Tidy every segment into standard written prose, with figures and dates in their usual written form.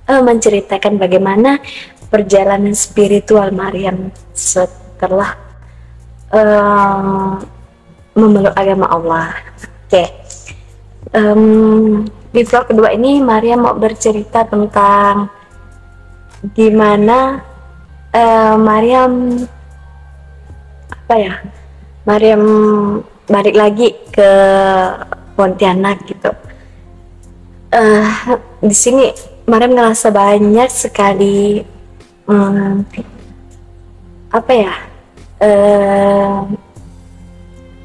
menceritakan bagaimana perjalanan spiritual Maryam setelah memeluk agama Allah. Oke. Di vlog kedua ini Maryam mau bercerita tentang gimana Maryam Maryam balik lagi ke Pontianak gitu. Di sini Maryam ngerasa banyak sekali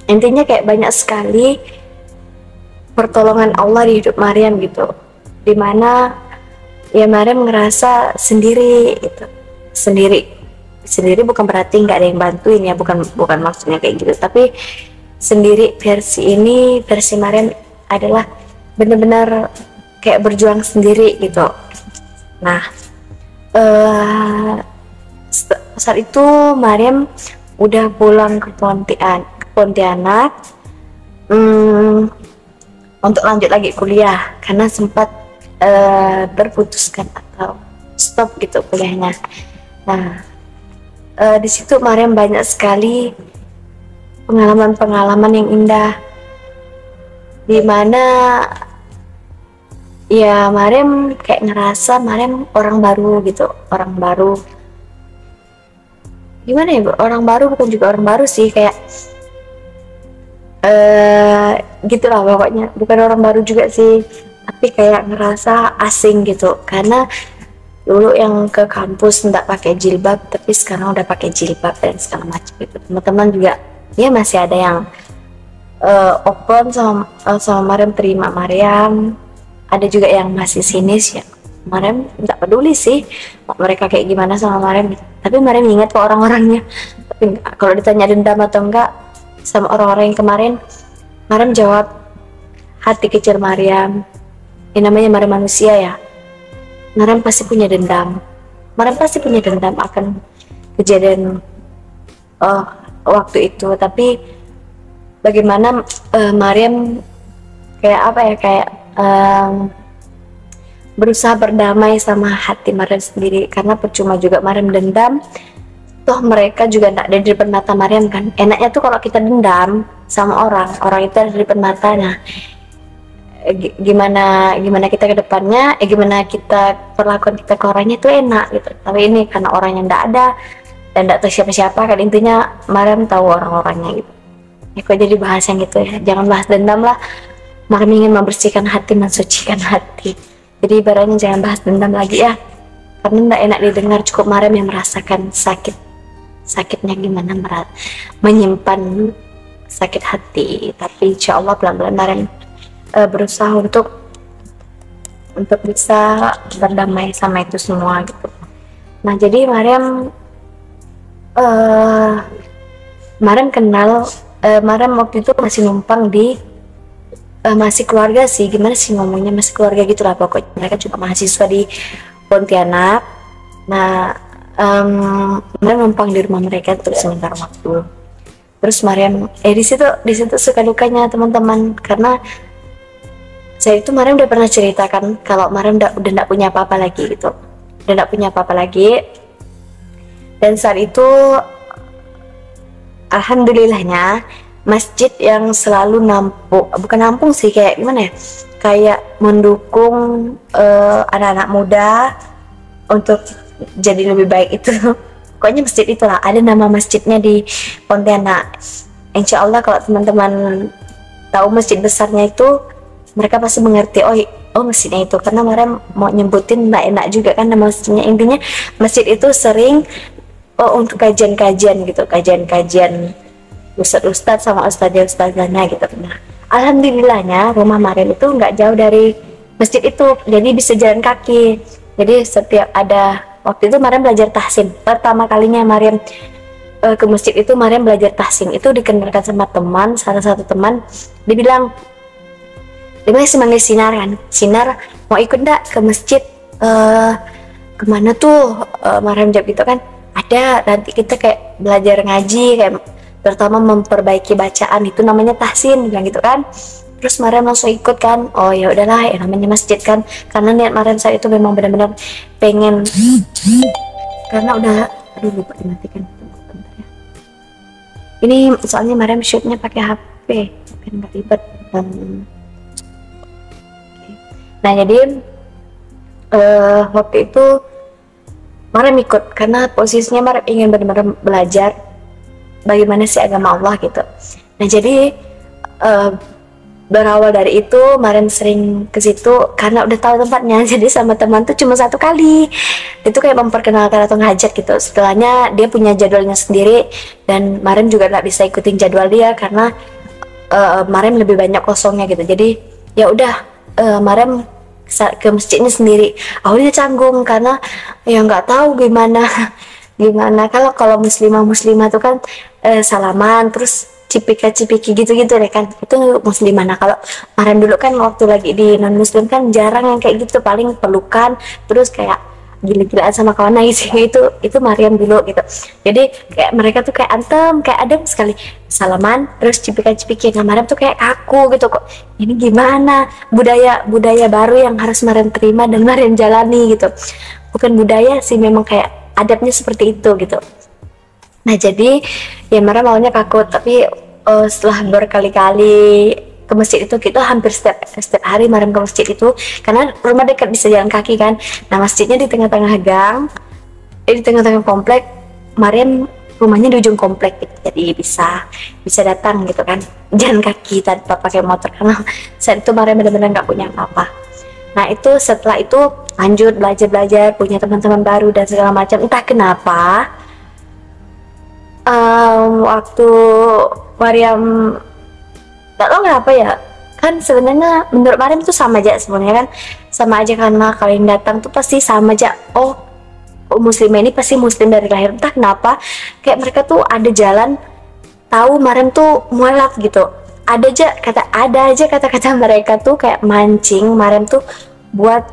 intinya kayak banyak sekali pertolongan Allah di hidup Maryam gitu, dimana ya Maryam ngerasa sendiri gitu. Sendiri bukan berarti nggak ada yang bantuin ya, bukan maksudnya kayak gitu, tapi sendiri versi Maryam adalah benar-benar kayak berjuang sendiri gitu. Nah, saat itu Maryam udah pulang ke Pontianak untuk lanjut lagi kuliah karena sempat terputuskan atau stop gitu kuliahnya. Nah, di situ Maryam banyak sekali pengalaman yang indah, dimana ya Maryam kayak ngerasa Maryam orang baru gitu, gimana ya, orang baru bukan juga orang baru sih, kayak gitulah pokoknya, bukan orang baru juga sih, tapi kayak ngerasa asing gitu, karena dulu yang ke kampus nggak pakai jilbab, tapi sekarang udah pakai jilbab dan segala macam itu. Teman-teman juga ya masih ada yang open sama Maryam, terima Maryam. Ada juga yang masih sinis ya. Maryam nggak peduli sih mereka kayak gimana sama Maryam gitu. Tapi Maryam ingat kok orang-orangnya. Tapi kalau ditanya dendam atau enggak sama orang-orang yang kemarin, Maryam jawab hati kecil Maryam. Ini namanya Maryam manusia ya. Maryam pasti punya dendam. Maryam pasti punya dendam akan kejadian waktu itu. Tapi bagaimana Maryam kayak berusaha berdamai sama hati Maryam sendiri, karena percuma juga Maryam dendam, toh mereka juga tidak ada di depan mata Maryam kan. Enaknya tuh kalau kita dendam sama orang itu ada di depan mata. Nah, gimana kita ke depannya, gimana kita perlakuan kita ke orangnya itu enak gitu. Tapi ini karena orangnya tidak ada dan tidak tahu siapa-siapa kan, intinya Maryam tahu orang-orangnya gitu. Ya kok jadi bahas yang gitu ya, jangan bahas dendam lah. Maryam ingin membersihkan hati, mensucikan hati. Jadi ibaratnya jangan bahas dendam lagi ya, karena tidak enak didengar. Cukup Maryam yang merasakan sakitnya gimana menyimpan sakit hati. Tapi insya Allah pelan-pelan Maryam berusaha untuk bisa berdamai sama itu semua gitu. Nah, jadi Maryam kenal, Maryam waktu itu masih numpang di masih keluarga sih, gimana sih ngomongnya, masih keluarga gitulah pokoknya. Mereka juga mahasiswa di Pontianak. Nah, Maryam numpang di rumah mereka untuk sebentar waktu. Terus Maryam di situ suka dukanya teman-teman, karena saya itu Maryam udah pernah ceritakan kalau Maryam udah nggak punya apa-apa lagi gitu, udah nggak punya apa-apa lagi. Dan saat itu alhamdulillahnya masjid yang selalu bukan nampung sih, kayak gimana ya, kayak mendukung anak-anak muda untuk jadi lebih baik itu. Pokoknya masjid itulah, ada nama masjidnya di Pontianak. Insya Allah kalau teman-teman tahu masjid besarnya itu, mereka pasti mengerti, oh masjidnya itu, karena Maryam mau nyebutin nggak enak juga kan nama masjidnya. Intinya masjid itu sering untuk kajian-kajian gitu, kajian-kajian ustadz sama ustadzanya gitu. Nah, alhamdulillahnya rumah Maryam itu nggak jauh dari masjid itu, jadi bisa jalan kaki. Jadi setiap ada, waktu itu Maryam belajar tahsin, pertama kalinya Maryam ke masjid itu Maryam belajar tahsin. Itu dikenalkan sama teman, salah satu teman, dibilang semangat sinar mau ikut ndak ke masjid, kemana tuh? Maryam jawab gitu kan, ada, nanti kita kayak belajar ngaji, kayak terutama memperbaiki bacaan, itu namanya tahsin, bilang gitu kan. terus Mariam langsung ikut kan. Oh ya udahlah, ya namanya masjid kan, karena niat Mariam saat itu memang benar-benar pengen, karena udah, aduh lupa dimatikan. Bentar ya. Ini soalnya Mariam shootnya pakai HP biar nggak ribet. Nah jadi waktu itu Mariam ikut karena posisinya Mariam ingin benar-benar belajar bagaimana sih agama Allah gitu. Nah jadi berawal dari itu Mariam sering ke situ karena udah tahu tempatnya. Jadi sama teman tuh cuma 1 kali itu kayak memperkenalkan atau ngajak gitu. Setelahnya dia punya jadwalnya sendiri dan Mariam juga nggak bisa ikutin jadwal dia karena Mariam lebih banyak kosongnya gitu. Jadi ya udah Mariam ke masjidnya sendiri. Awalnya canggung karena ya nggak tahu gimana kalau muslimah tuh kan salaman terus cipika-cipiki gitu-gitu deh kan, itu muslimah. Nah kalau Mariam dulu kan waktu lagi di non muslim kan jarang yang kayak gitu, paling pelukan terus kayak gila-gilaan sama kawan nangis itu Mariam dulu gitu. Jadi kayak mereka tuh kayak kayak adem sekali, salaman terus cipika-cipiki. Nah Mariam tuh kayak kaku gitu, kok ini gimana budaya baru yang harus Mariam terima dan Mariam jalani gitu. Bukan budaya sih, memang kayak adabnya seperti itu gitu. Nah jadi ya Mariam awalnya kaku, tapi setelah berkali-kali ke masjid itu, kita hampir setiap hari Mariam ke masjid itu karena rumah dekat, bisa jalan kaki kan. Nah masjidnya di tengah-tengah gang, di tengah-tengah komplek. Mariam rumahnya di ujung komplek gitu, jadi bisa datang gitu kan, jalan kaki tanpa pakai motor karena saat itu Mariam benar-benar nggak punya apa-apa. Nah itu setelah itu lanjut belajar, punya teman-teman baru dan segala macam. Entah kenapa waktu Mariam gak tau kenapa ya, kan sebenarnya menurut Mariam tuh sama aja sebenarnya kan, sama aja karena kalian datang tuh pasti sama aja. Oh muslimah ini pasti muslim dari lahir. Entah kenapa kayak mereka tuh ada jalan tahu Mariam tuh mualaf gitu. Ada aja kata-kata mereka tuh kayak mancing Mariam tuh buat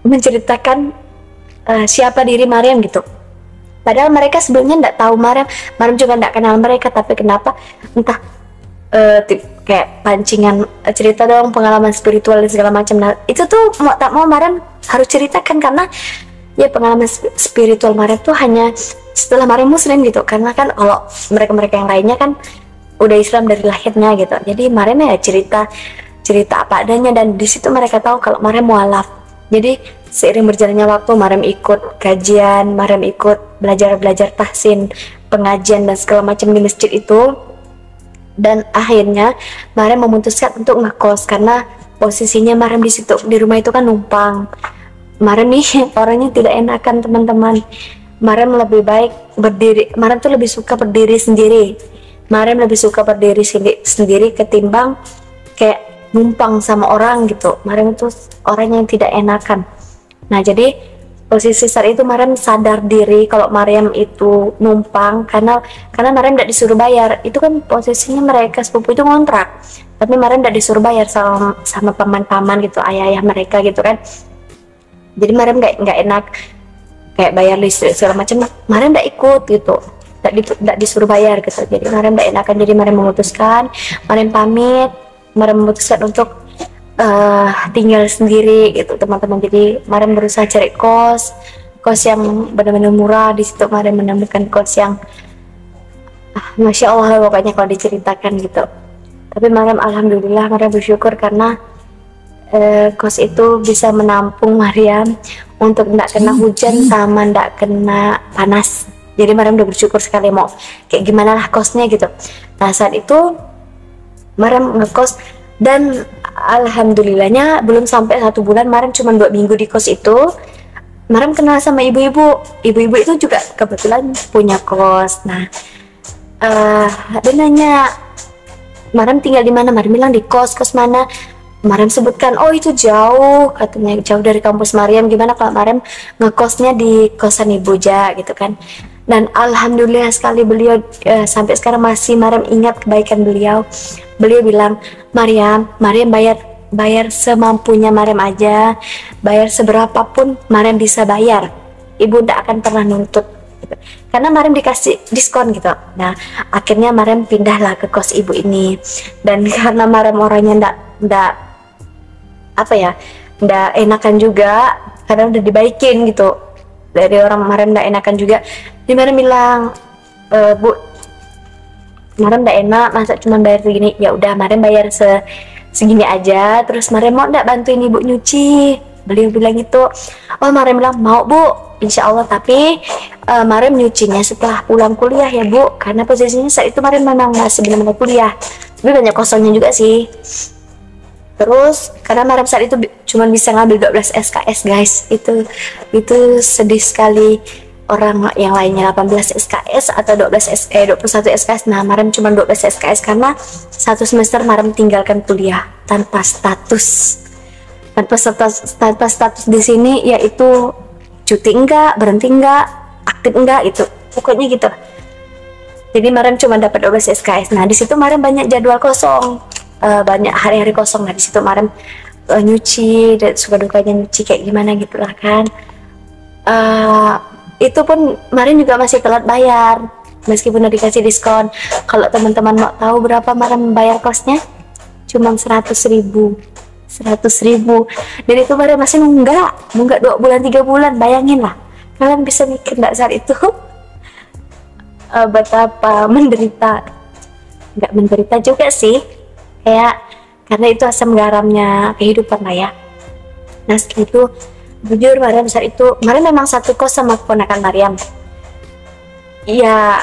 menceritakan siapa diri Mariam gitu. Padahal mereka sebelumnya nggak tahu Mariam juga nggak kenal mereka, tapi kenapa entah kayak pancingan, cerita dong pengalaman spiritual dan segala macam. Nah itu tuh mau tak mau Mariam harus ceritakan karena ya pengalaman spiritual Mariam tuh hanya setelah Mariam muslim gitu, karena kan kalau mereka yang lainnya kan udah Islam dari lahirnya gitu. Jadi Mariam ya cerita apa adanya, dan di situ mereka tahu kalau Mariam mualaf. Jadi seiring berjalannya waktu Mariam ikut kajian, Mariam ikut belajar tahsin, pengajian dan segala macam di masjid itu. Dan akhirnya Mariam memutuskan untuk ngekos karena posisinya Mariam di situ di rumah itu kan numpang. Mariam nih orangnya tidak enakan teman-teman. Mariam lebih baik berdiri. Mariam tuh lebih suka berdiri sendiri. Mariam lebih suka berdiri sendiri ketimbang kayak numpang sama orang gitu. Mariam itu orang yang tidak enakan. Nah jadi posisi saat itu Mariam sadar diri kalau Mariam itu numpang karena Mariam tidak disuruh bayar. Itu kan posisinya mereka sepupu itu ngontrak, tapi Mariam tidak disuruh bayar sama paman-paman gitu, ayah-ayah mereka gitu kan. Jadi Mariam nggak enak kayak bayar listrik segala macam. Mariam tidak ikut gitu, tidak disuruh bayar gitu. Jadi Mariam tidak enakan, jadi Mariam memutuskan, Mariam pamit, Mariam memutuskan untuk tinggal sendiri gitu teman-teman. Jadi Mariam berusaha cari kos yang benar-benar murah. Di situ Mariam menemukan kos yang masya Allah pokoknya kalau diceritakan gitu. Tapi Mariam alhamdulillah, Mariam bersyukur karena kos itu bisa menampung Mariam untuk tidak kena hujan sama tidak kena panas. Jadi Mariam udah bersyukur sekali, mau kayak gimana lah kosnya gitu. Nah saat itu Mariam ngekos dan alhamdulillahnya belum sampai 1 bulan, Mariam cuma 2 minggu di kos itu. Mariam kenal sama ibu-ibu itu juga kebetulan punya kos. Nah dia nanya Mariam tinggal di mana, Mariam bilang di kos mana. Mariam sebutkan, oh itu jauh, katanya jauh dari kampus Mariam. Gimana kalau Mariam ngekosnya di kosan Ibu Ja gitu kan. Dan alhamdulillah sekali beliau sampai sekarang masih Mariam ingat kebaikan beliau. Beliau bilang, Mariam bayar semampunya Mariam aja, bayar seberapapun Mariam bisa bayar. Ibu tidak akan pernah nuntut gitu. Karena Mariam dikasih diskon gitu. Nah akhirnya Mariam pindahlah ke kos ibu ini, dan karena Mariam orangnya ndak apa ya, ndak enakan juga karena udah dibaikin gitu dari orang. Mariam ndak enakan juga, jadi Mariam bilang, Bu, Mariam ndak enak masa cuma bayar segini. Ya udah Mariam bayar segini aja, terus Mariam mau ndak bantuin ibu nyuci. Beliau bilang gitu. Oh Mariam bilang mau Bu, insya Allah, tapi Mariam nyucinya setelah pulang kuliah ya Bu, karena posisinya saat itu Mariam memang masih benar-benar kuliah, tapi banyak kosongnya juga sih. Terus karena Mariam saat itu cuma bisa ngambil 12 SKS guys, itu sedih sekali. Orang yang lainnya 18 SKS atau 21 SKS, nah Mariam cuma 12 SKS karena satu semester Mariam tinggalkan kuliah tanpa status. Tanpa status di sini yaitu cuti enggak, berhenti enggak, aktif enggak, itu pokoknya gitu. Jadi Mariam cuma dapat 12 SKS. Nah di situ Mariam banyak jadwal kosong, banyak hari-hari kosong. Nah di situ Mariam nyuci, dan suka dukanya nyuci kayak gimana gitulah kan. Itu pun Mariam juga masih telat bayar meskipun udah dikasih diskon. Kalau teman-teman mau tahu berapa Mariam bayar kosnya, cuma 100.000. Dan itu Mariam masih nunggak 2 bulan 3 bulan. Bayangin lah, kalian bisa mikir nggak saat itu betapa menderita. Nggak menderita juga sih, kayak karena itu asam garamnya kehidupan lah ya. Nah setelah itu jujur Mariam saat itu, Mariam memang satu kos sama keponakan Mariam. Ya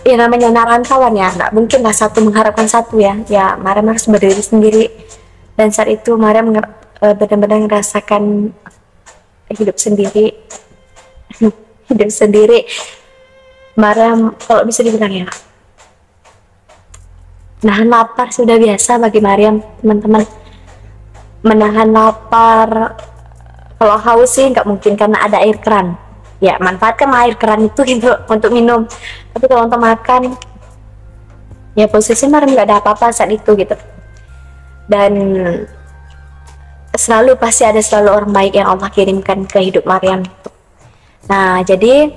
namanya narantauan ya, nggak mungkin lah satu mengharapkan satu ya. Ya Mariam harus berdiri sendiri. Dan saat itu Mariam benar-benar merasakan hidup sendiri. Hidup sendiri. Mariam kalau bisa dibilang ya, nahan lapar sudah biasa bagi Mariam, teman-teman. Menahan lapar, kalau haus sih nggak mungkin karena ada air keran. Ya manfaatkan air keran itu gitu untuk minum. Tapi kalau untuk makan, ya posisi Mariam nggak ada apa-apa saat itu gitu. Dan pasti ada orang baik yang Allah kirimkan ke hidup Mariam. Nah jadi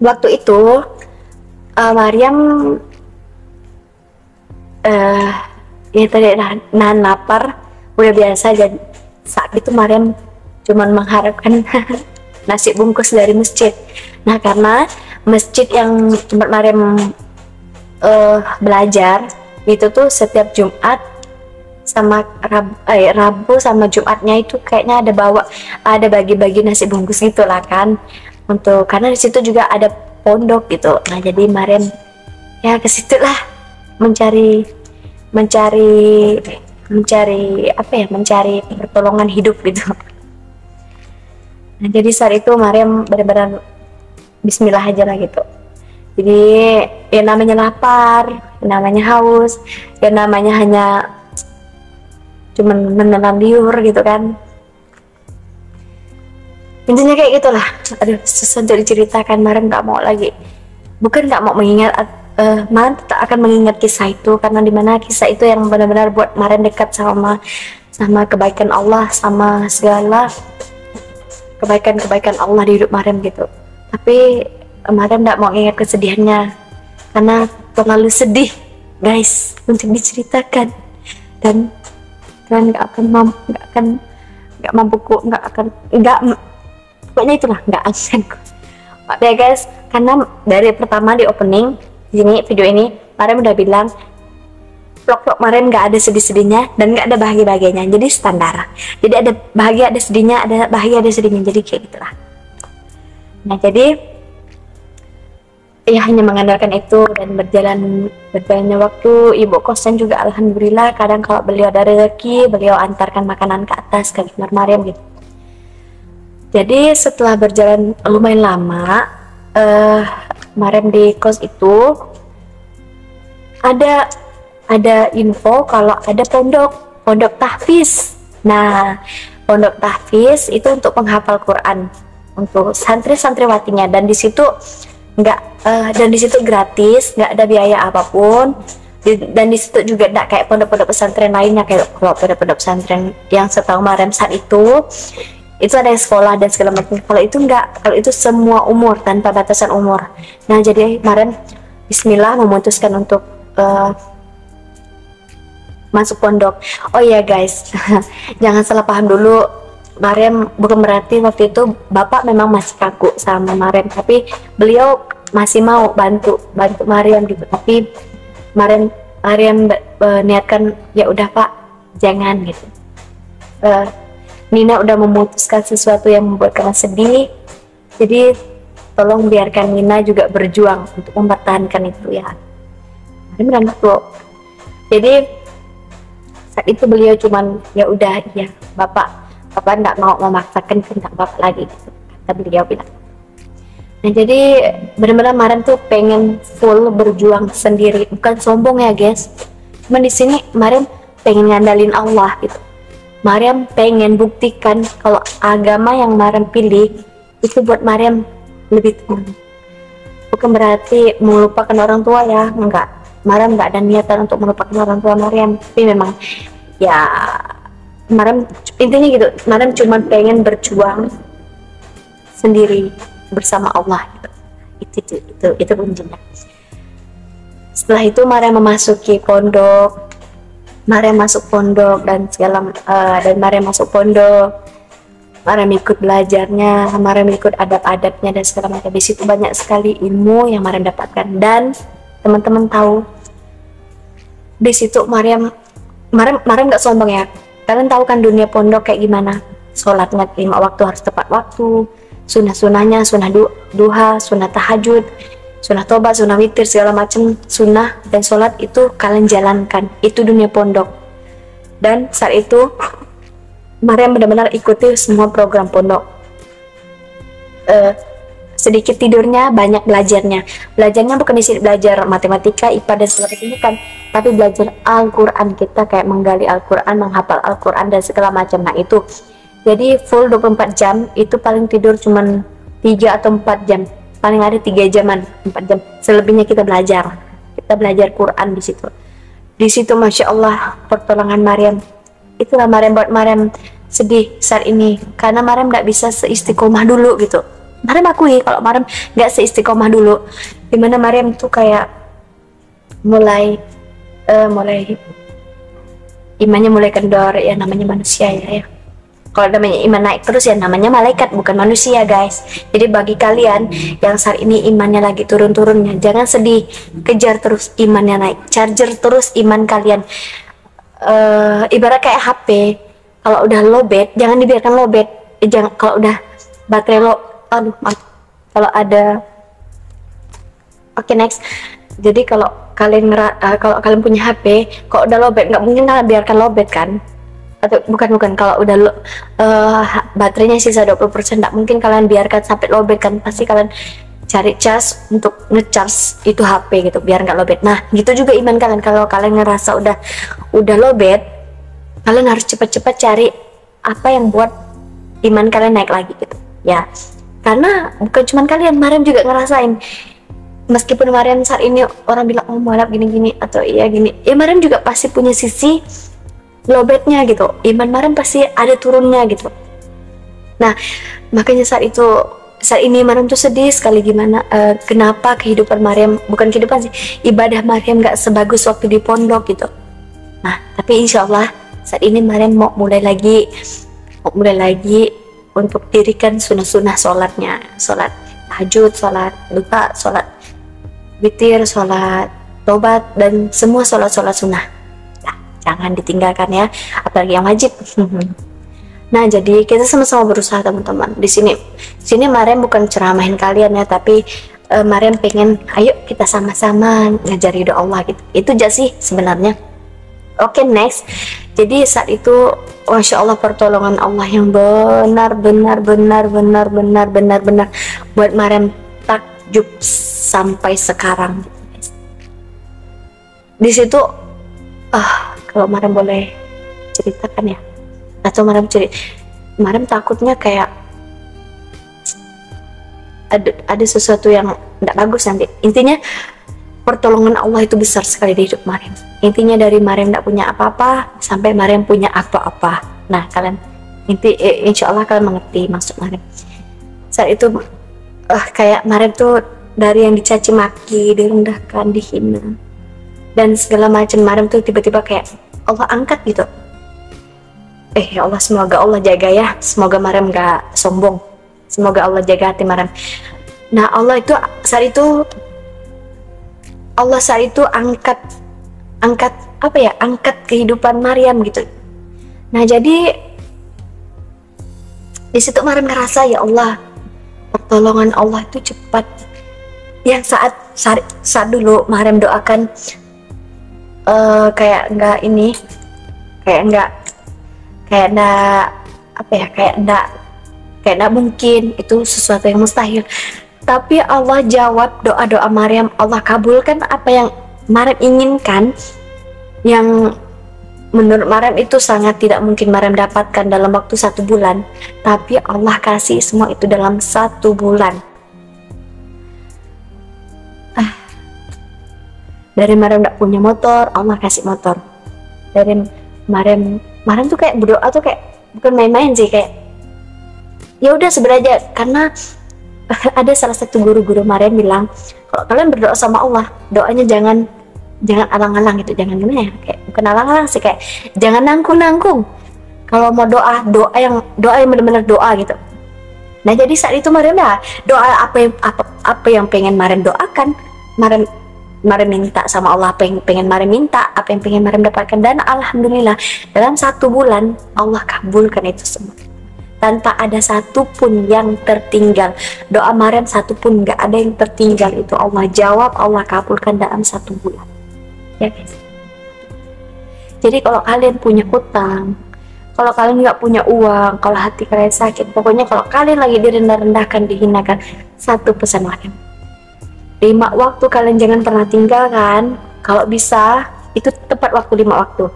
waktu itu Mariam ya tadi nahan lapar udah biasa. Jadi saat itu Mariam cuman mengharapkan nasi bungkus dari masjid. Nah karena masjid yang tempat Mariam belajar itu tuh setiap Jumat sama Rabu sama Jumatnya itu kayaknya ada bagi-bagi nasi bungkus gitu lah kan, untuk karena di situ juga ada pondok gitu. Nah jadi Mariam ya ke situ lah mencari apa ya, mencari pertolongan hidup gitu. Nah jadi saat itu Mariam benar-benar bismillah aja lah gitu. Jadi ya namanya lapar, ya namanya haus, ya namanya hanya cuman menelan liur gitu kan, intinya kayak gitulah. Aduh susah untuk diceritakan. Mariam nggak mau lagi, bukan nggak mau mengingat, Mariam tetap akan mengingat kisah itu, karena dimana kisah itu yang benar-benar buat Mariam dekat sama kebaikan Allah, sama segala kebaikan Allah di hidup Mariam gitu. Tapi Mariam nggak mau ingat kesedihannya karena terlalu sedih guys untuk diceritakan, dan nggak akan pokoknya itulah nggak akan maaf ya guys. Karena dari pertama di opening ini video ini Mariam udah bilang vlog Mariam nggak ada sedih-sedihnya dan nggak ada bahagia-bahagianya, jadi standar. Jadi ada bahagia ada sedihnya, ada bahagia ada sedihnya, jadi kayak gitulah. Nah jadi ya hanya mengandalkan itu, dan berjalannya waktu. Ibu kosan juga alhamdulillah kadang kalau beliau ada rezeki beliau antarkan makanan ke atas ke kamar Mariam gitu. Jadi setelah berjalan lumayan lama, Mariam di kos itu ada info kalau ada pondok tahfiz. Nah pondok tahfiz itu untuk penghafal Quran untuk santri-santriwatinya, dan di situ dan di situ gratis, nggak ada biaya apapun. Dan di situ juga nggak kayak pondok-pondok pesantren lainnya. Kayak kalau pondok-pondok pesantren yang setahu Mariam saat itu itu ada yang sekolah dan segala macam. Kalau itu enggak, kalau itu semua umur tanpa batasan umur. Nah jadi kemarin Bismillah memutuskan untuk masuk pondok. Oh iya guys, jangan salah paham dulu. Mariam bukan berarti waktu itu bapak memang masih kaku sama Mariam, tapi beliau masih mau bantu Mariam gitu. Tapi Mariam niatkan ya udah Pak, jangan gitu. Nina udah memutuskan sesuatu yang membuat kalian sedih, jadi tolong biarkan Nina juga berjuang untuk mempertahankan itu ya. Benar tuh. Jadi saat itu beliau cuman ya udah ya bapak nggak mau memaksakan kehendak bapak lagi gitu, kata beliau bilang. Nah jadi benar-benar Mariam tuh pengen full berjuang sendiri, bukan sombong ya guys. Cuman di sini Mariam pengen ngandalin Allah gitu. Mariam pengen buktikan kalau agama yang Mariam pilih itu buat Mariam lebih tenang. Bukan berarti melupakan orang tua ya, enggak. Mariam nggak ada niatan untuk melupakan orang tua Mariam, tapi memang ya Mariam intinya gitu. Mariam cuma pengen berjuang sendiri bersama Allah gitu. Itu kuncinya. Setelah itu Mariam memasuki pondok. Mariam masuk pondok dan Mariam masuk pondok. Mariam ikut belajarnya, Mariam ikut adab-adabnya dan segala macam. Di situ banyak sekali ilmu yang Mariam dapatkan. Dan teman-teman tahu, di situ Mariam nggak sombong ya. Kalian tahu kan dunia pondok kayak gimana? Sholatnya 5 waktu harus tepat waktu. Sunnah-sunnahnya, sunnah duha, sunnah tahajud, sunnah tobat, sunnah witir, segala macam sunnah dan sholat itu kalian jalankan. Itu dunia pondok. Dan saat itu Mariam benar-benar ikuti semua program pondok. Sedikit tidurnya, banyak belajarnya. Belajarnya bukan di sini belajar matematika, IPA dan segala macam bukan, tapi belajar Al-Quran. Kita kayak menggali Al-Quran, menghafal Al-Quran dan segala macam. Nah itu jadi full 24 jam itu paling tidur cuman 3 atau 4 jam, paling ada 3 jaman, 4 jam. Selebihnya kita belajar Quran di situ. Masya Allah pertolongan Mariam. Itulah Mariam buat Mariam sedih saat ini karena Mariam nggak bisa seistiqomah dulu gitu. Mariam akui kalau Mariam nggak seistiqomah dulu, dimana Mariam tuh kayak mulai imannya mulai kendor ya, namanya manusia ya. Kalau namanya iman naik terus ya namanya malaikat, bukan manusia guys. Jadi bagi kalian yang saat ini imannya lagi turun-turunnya, jangan sedih, kejar terus imannya naik, charger terus iman kalian. Ibarat kayak HP, kalau udah lowbat jangan dibiarkan lowbat. Jangan, kalau udah baterai kalau ada next. Jadi kalau kalian punya HP, kalau udah lowbat nggak mungkin kalian biarkan lowbat kan? Atau bukan kalau udah baterainya sisa 20%, nggak mungkin kalian biarkan sampai lowbat kan? Pasti kalian cari cas untuk ngecharge itu HP gitu biar nggak lowbat. Nah gitu juga iman kalian. Kalau kalian ngerasa udah lowbat, kalian harus cepat-cepat cari apa yang buat iman kalian naik lagi gitu ya. Karena bukan cuma kalian, Mariam juga ngerasain. Meskipun Mariam saat ini orang bilang oh malap gini-gini atau iya gini, ya Mariam juga pasti punya sisi lowbatnya gitu. Iman Mariam pasti ada turunnya gitu. Nah makanya saat ini Mariam tuh sedih sekali gimana kenapa kehidupan Mariam, bukan kehidupan sih, ibadah Mariam nggak sebagus waktu di pondok gitu. Nah tapi insya Allah saat ini Mariam mau mulai lagi untuk dirikan sunnah-sunnah sholatnya, sholat tahajud, sholat duha, sholat witir, sholat tobat dan semua sholat sunnah. Nah, jangan ditinggalkan ya, apalagi yang wajib. Nah jadi kita sama-sama berusaha teman-teman. Di sini Mariam bukan ceramahin kalian ya, tapi Mariam pengen ayo kita sama-sama ngajar ridho Allah gitu. Itu aja sih sebenarnya. Oke, next. Jadi saat itu Masya Allah pertolongan Allah yang benar-benar buat Mariam takjub sampai sekarang. Di situ kalau Mariam boleh ceritakan ya, atau Mariam takutnya kayak ada sesuatu yang tidak bagus nanti. Intinya pertolongan Allah itu besar sekali di hidup Mariam. Intinya dari Mariam tidak punya apa-apa sampai Mariam punya apa-apa. Nah kalian Insya Allah kalian mengerti maksud Mariam. Saat itu kayak Mariam tuh dari yang dicaci maki, direndahkan, dihina dan segala macam, Mariam tuh tiba-tiba kayak Allah angkat gitu. Ya Allah, semoga Allah jaga ya, semoga Mariam gak sombong, semoga Allah jaga hati Mariam. Nah Allah itu saat itu angkat apa ya, angkat kehidupan Mariam gitu. Nah jadi di situ Mariam ngerasa ya Allah, pertolongan Allah itu cepat. Yang saat dulu Mariam doakan kayak enggak mungkin, itu sesuatu yang mustahil. Tapi Allah jawab doa-doa Mariam, Allah kabulkan apa yang Mariam inginkan, yang menurut Mariam itu sangat tidak mungkin Mariam dapatkan dalam waktu 1 bulan, tapi Allah kasih semua itu dalam 1 bulan. Dari Mariam tidak punya motor, Allah kasih motor. Dari Mariam tuh kayak berdoa tuh kayak bukan main-main sih, kayak ya udah sebenarnya, karena ada salah satu guru Mariam bilang, kalau kalian berdoa sama Allah, doanya jangan alang-alang gitu, jangan gimana ya, kayak bukan alang-alang sih, kayak jangan nangkung. Kalau mau doa yang benar-benar doa gitu. Nah jadi saat itu Mariam ya doa apa yang pengen Mariam doakan, Mariam minta sama Allah apa yang pengen Mariam minta, apa yang pengen Mariam dapatkan, dan alhamdulillah dalam 1 bulan Allah kabulkan itu semua tanpa ada satupun yang tertinggal. Doa Mariam satupun nggak ada yang tertinggal, itu Allah jawab, Allah kabulkan dalam 1 bulan ya guys. Jadi kalau kalian punya hutang, kalau kalian nggak punya uang, kalau hati kalian sakit, pokoknya kalau kalian lagi direndah-rendahkan, dihinakan, satu pesan Mariam, 5 waktu kalian jangan pernah tinggalkan. Kalau bisa itu tepat waktu 5 waktu.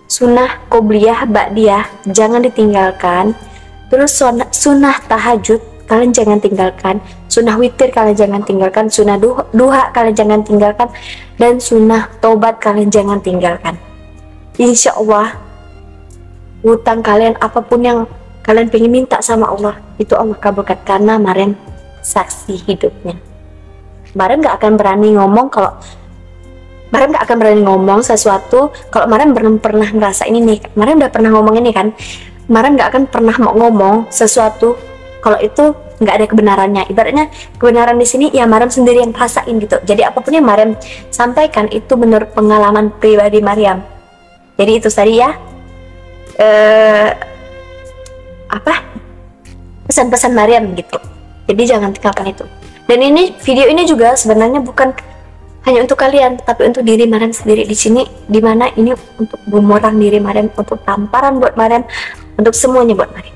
Sunnah, qobliyah, ba'diyah jangan ditinggalkan. Terus sunnah tahajud kalian jangan tinggalkan, sunnah witir kalian jangan tinggalkan, sunnah duha kalian jangan tinggalkan, dan sunnah tobat kalian jangan tinggalkan. Insya Allah hutang kalian, apapun yang kalian pengen minta sama Allah, itu Allah kabulkan, karena Mariam saksi hidupnya. Mariam gak akan berani ngomong sesuatu kalau Mariam belum pernah ngerasa ini nih. Mariam udah pernah ngomong ini kan, Mariam gak akan pernah mau ngomong sesuatu kalau itu nggak ada kebenarannya. Ibaratnya kebenaran di sini ya Mariam sendiri yang rasain gitu. Jadi apapun yang Mariam sampaikan itu menurut pengalaman pribadi Mariam. Jadi itu tadi ya pesan-pesan Mariam gitu. Jadi jangan tinggalkan itu. Dan video ini juga sebenarnya bukan hanya untuk kalian, tapi untuk diri Mariam sendiri di sini, dimana ini untuk bumerang diri Mariam, untuk tamparan buat Mariam, untuk semuanya buat Mariam.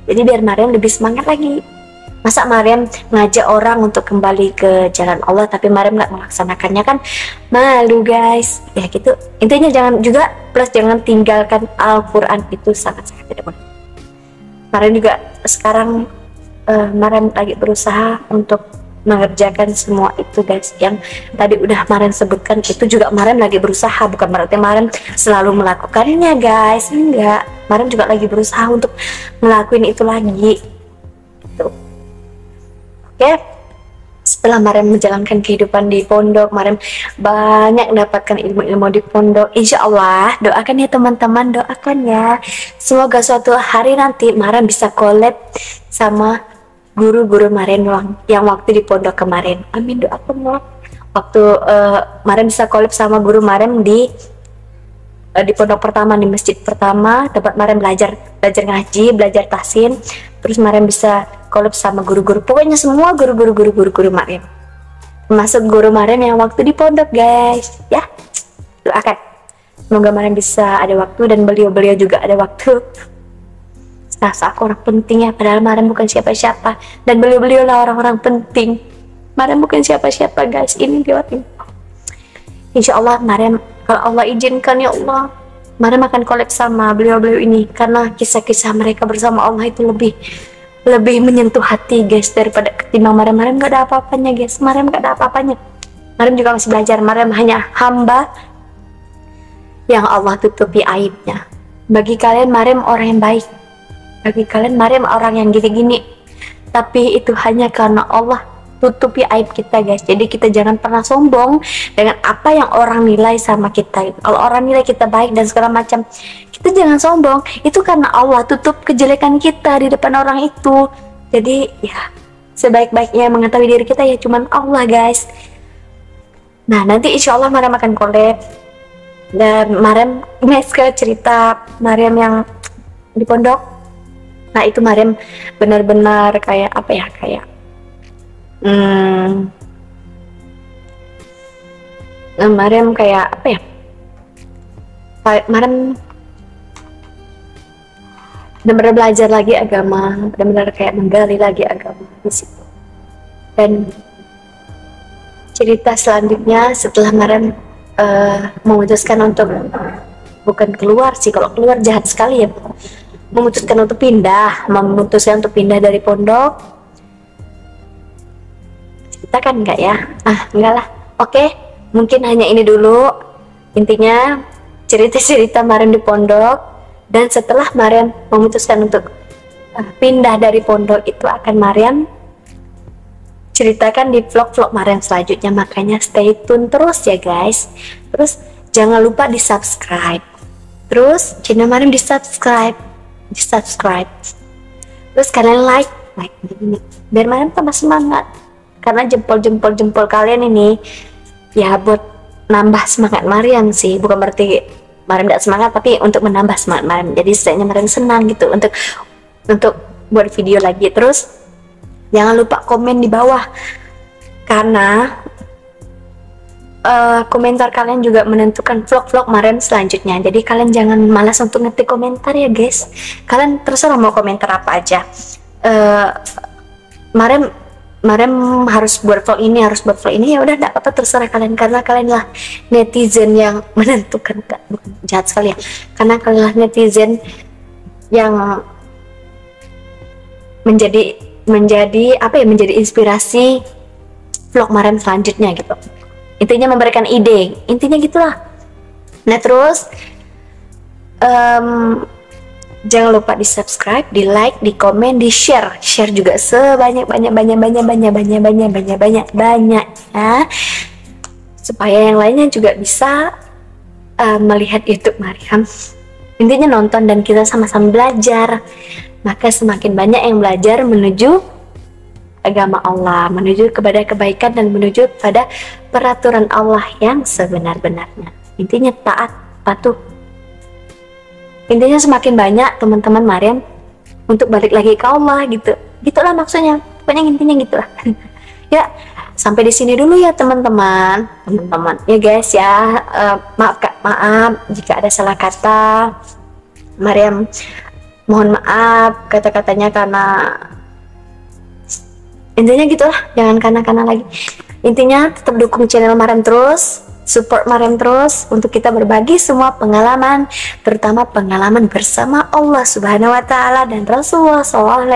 Jadi biar Mariam lebih semangat lagi. Masa Mariam ngajak orang untuk kembali ke jalan Allah tapi Mariam nggak melaksanakannya, kan malu guys. Ya gitu. Intinya jangan tinggalkan Al-Quran, itu sangat-sangat tidak boleh. Mariam juga sekarang Mariam lagi berusaha untuk mengerjakan semua itu guys, yang tadi udah Mariam sebutkan. Itu juga Mariam lagi berusaha, bukan berarti Mariam selalu melakukannya guys, enggak. Mariam juga lagi berusaha untuk ngelakuin itu lagi gitu. Oke, setelah Mariam menjalankan kehidupan di pondok, Mariam banyak mendapatkan ilmu-ilmu di pondok. Insya Allah doakan ya teman-teman, doakan ya, semoga suatu hari nanti Mariam bisa collab sama guru-guru Mariam yang waktu di pondok kemarin. Amin, doakan ya. Waktu Mariam bisa collab sama guru Mariam di pondok pertama, di masjid pertama tempat Mariam belajar ngaji, belajar tahsin. Terus Mariam bisa collab sama guru-guru, pokoknya semua guru Mariam, termasuk guru Mariam yang waktu di pondok guys ya. Doakan semoga Mariam bisa ada waktu, dan beliau juga ada waktu. Aku orang penting ya, padahal Mariam bukan siapa-siapa, dan beliau lah orang-orang penting. Mariam bukan siapa-siapa guys, ini lewat ini. Insya Allah Mariam, kalau Allah izinkan ya Allah, Mariam akan collab sama beliau ini, karena kisah-kisah mereka bersama Allah itu lebih menyentuh hati guys daripada ketimbang Mariam gak ada apa-apanya guys. Mariam gak ada apa-apanya, Mariam juga masih belajar. Mariam hanya hamba yang Allah tutupi aibnya. Bagi kalian Mariam orang yang baik, bagi kalian Maryam orang yang gini-gini, tapi itu hanya karena Allah tutupi aib kita guys. Jadi kita jangan pernah sombong dengan apa yang orang nilai sama kita. Kalau orang nilai kita baik dan segala macam, kita jangan sombong, itu karena Allah tutup kejelekan kita di depan orang itu. Jadi ya sebaik-baiknya mengetahui diri kita ya cuman Allah guys. Nah nanti insya Allah Maryam akan collab, dan Maryam next ke cerita Maryam yang di pondok. Nah itu Maryam benar-benar kayak apa ya, kayak Maryam kayak apa ya, Maryam benar-benar belajar lagi agama, benar-benar kayak menggali lagi agama di situ. Dan cerita selanjutnya setelah Maryam memutuskan untuk, bukan keluar sih, kalau keluar jahat sekali ya, memutuskan untuk pindah dari pondok. Ceritakan enggak ya? Enggak lah. Oke, mungkin hanya ini dulu intinya cerita-cerita Maryam di pondok. Dan setelah Maryam memutuskan untuk pindah dari pondok, itu akan Maryam ceritakan di vlog-vlog Maryam selanjutnya. Makanya stay tune terus ya guys. Terus jangan lupa di subscribe, terus channel Maryam di subscribe. Terus kalian like biar Maryam tambah semangat, karena jempol kalian ini ya buat nambah semangat Maryam sih, bukan berarti Maryam tidak semangat, tapi untuk menambah semangat Maryam. Jadi setidaknya Maryam senang gitu untuk buat video lagi. Terus jangan lupa komen di bawah, karena komentar kalian juga menentukan vlog-vlog Maryam selanjutnya. Jadi kalian jangan malas untuk ngetik komentar ya guys. Kalian terserah mau komentar apa aja. Maryam harus buat vlog ini, ya udah enggak apa-apa, terserah kalian, karena kalian lah netizen yang menentukan. Bukan jahat sekali ya, karena kalian lah netizen yang menjadi inspirasi vlog Maryam selanjutnya gitu. Intinya memberikan ide, intinya gitulah. Nah terus jangan lupa di subscribe, di like, di komen, di share juga sebanyak-banyak ya, supaya yang lainnya juga bisa melihat YouTube Maryam. Intinya nonton dan kita sama-sama belajar, maka semakin banyak yang belajar menuju agama Allah, menuju kepada kebaikan dan menuju kepada peraturan Allah yang sebenar-benarnya. Intinya taat, patuh. Intinya semakin banyak teman-teman Maryam untuk balik lagi ke Allah gitu. Gitulah maksudnya. Pokoknya intinya gitulah. Ya, sampai di sini dulu ya teman-teman. Ya guys ya, maaf jika ada salah kata. Maryam mohon maaf kata-katanya, karena intinya gitulah, jangan kana-kana lagi. Intinya tetap dukung channel Maryam terus, support Maryam terus untuk kita berbagi semua pengalaman, terutama pengalaman bersama Allah Subhanahu wa taala dan Rasulullah SAW.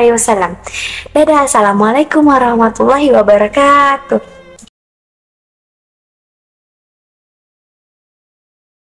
Dadah, assalamualaikum warahmatullahi wabarakatuh.